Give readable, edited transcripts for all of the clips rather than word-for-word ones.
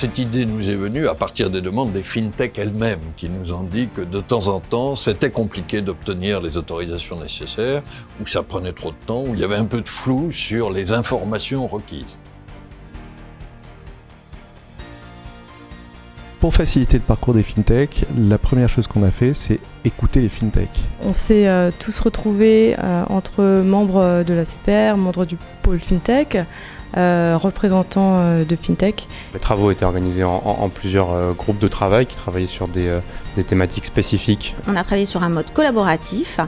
Cette idée nous est venue à partir des demandes des fintech elles-mêmes, qui nous ont dit que de temps en temps, c'était compliqué d'obtenir les autorisations nécessaires, ou que ça prenait trop de temps, ou il y avait un peu de flou sur les informations requises. Pour faciliter le parcours des fintech, la première chose qu'on a fait, c'est écouter les fintech. On s'est tous retrouvés entre membres de la CPR, membres du pôle fintech, représentants de fintech. Les travaux étaient organisés en plusieurs groupes de travail qui travaillaient sur des thématiques spécifiques. On a travaillé sur un mode collaboratif.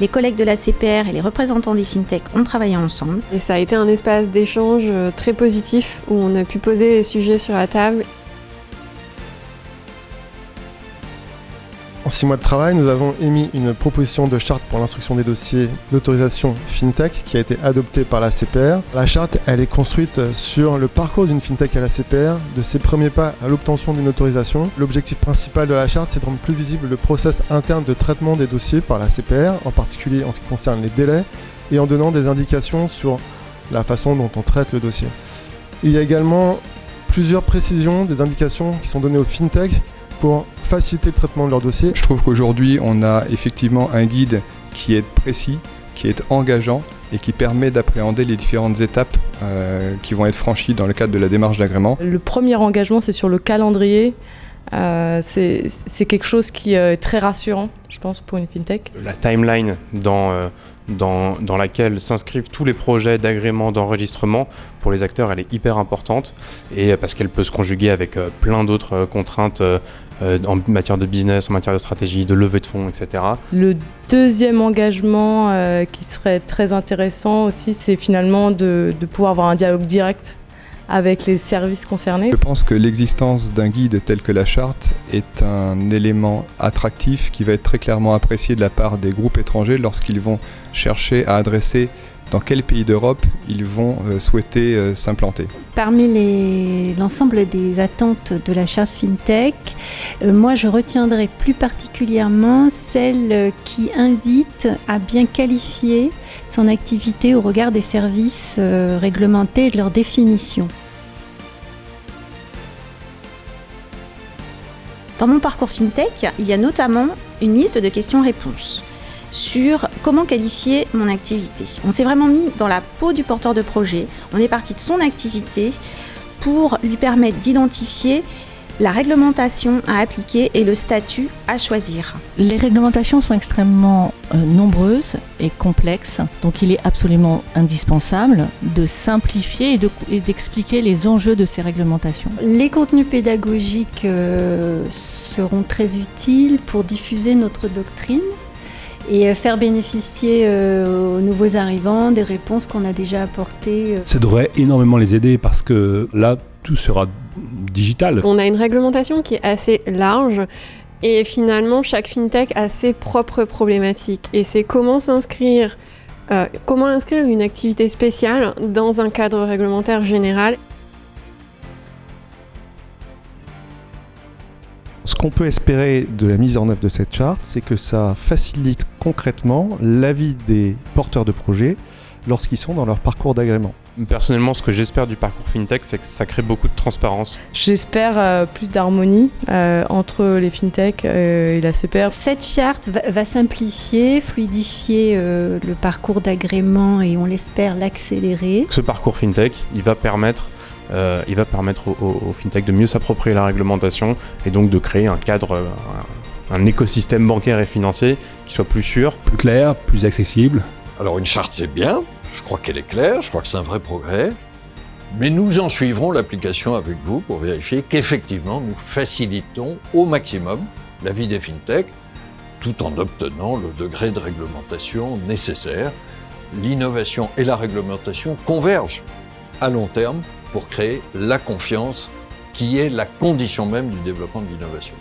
Les collègues de la CPR et les représentants des fintech ont travaillé ensemble. Et ça a été un espace d'échange très positif où on a pu poser les sujets sur la table. En 6 mois de travail, nous avons émis une proposition de charte pour l'instruction des dossiers d'autorisation FinTech qui a été adoptée par la CPR. La charte, elle est construite sur le parcours d'une FinTech à la CPR, de ses premiers pas à l'obtention d'une autorisation. L'objectif principal de la charte, c'est de rendre plus visible le process interne de traitement des dossiers par la CPR, en particulier en ce qui concerne les délais, et en donnant des indications sur la façon dont on traite le dossier. Il y a également plusieurs précisions, des indications qui sont données aux FinTech pour faciliter le traitement de leur dossier. Je trouve qu'aujourd'hui, on a effectivement un guide qui est précis, qui est engageant et qui permet d'appréhender les différentes étapes qui vont être franchies dans le cadre de la démarche d'agrément. Le premier engagement, c'est sur le calendrier. C'est quelque chose qui est très rassurant, je pense, pour une fintech. La timeline dans laquelle s'inscrivent tous les projets d'agrément, d'enregistrement, pour les acteurs, elle est hyper importante, et parce qu'elle peut se conjuguer avec plein d'autres contraintes en matière de business, en matière de stratégie, de levée de fonds, etc. Le deuxième engagement qui serait très intéressant aussi, c'est finalement de pouvoir avoir un dialogue direct avec les services concernés. Je pense que l'existence d'un guide tel que la charte est un élément attractif qui va être très clairement apprécié de la part des groupes étrangers lorsqu'ils vont chercher à adresser dans quel pays d'Europe ils vont souhaiter s'implanter. Parmi l'ensemble des attentes de la charte FinTech, moi je retiendrai plus particulièrement celle qui invite à bien qualifier son activité au regard des services réglementés et de leur définition. Dans mon parcours FinTech, il y a notamment une liste de questions-réponses sur comment qualifier mon activité. On s'est vraiment mis dans la peau du porteur de projet. On est parti de son activité pour lui permettre d'identifier la réglementation à appliquer et le statut à choisir. Les réglementations sont extrêmement nombreuses et complexes, donc il est absolument indispensable de simplifier et d'expliquer les enjeux de ces réglementations. Les contenus pédagogiques seront très utiles pour diffuser notre doctrine et faire bénéficier aux nouveaux arrivants des réponses qu'on a déjà apportées. Ça devrait énormément les aider parce que là, tout sera digital. On a une réglementation qui est assez large et finalement, chaque fintech a ses propres problématiques. Et c'est comment inscrire une activité spéciale dans un cadre réglementaire général. Ce qu'on peut espérer de la mise en œuvre de cette charte, c'est que ça facilite concrètement la vie des porteurs de projets lorsqu'ils sont dans leur parcours d'agrément. Personnellement, ce que j'espère du parcours FinTech, c'est que ça crée beaucoup de transparence. J'espère plus d'harmonie entre les fintech et la CPR. Cette charte va simplifier, fluidifier le parcours d'agrément et on l'espère l'accélérer. Ce parcours FinTech, il va permettre aux FinTech de mieux s'approprier la réglementation et donc de créer un cadre, un écosystème bancaire et financier qui soit plus sûr. Plus clair, plus accessible. Alors une charte c'est bien, je crois qu'elle est claire, je crois que c'est un vrai progrès, mais nous en suivrons l'application avec vous pour vérifier qu'effectivement nous facilitons au maximum la vie des fintech tout en obtenant le degré de réglementation nécessaire. L'innovation et la réglementation convergent à long terme pour créer la confiance qui est la condition même du développement de l'innovation.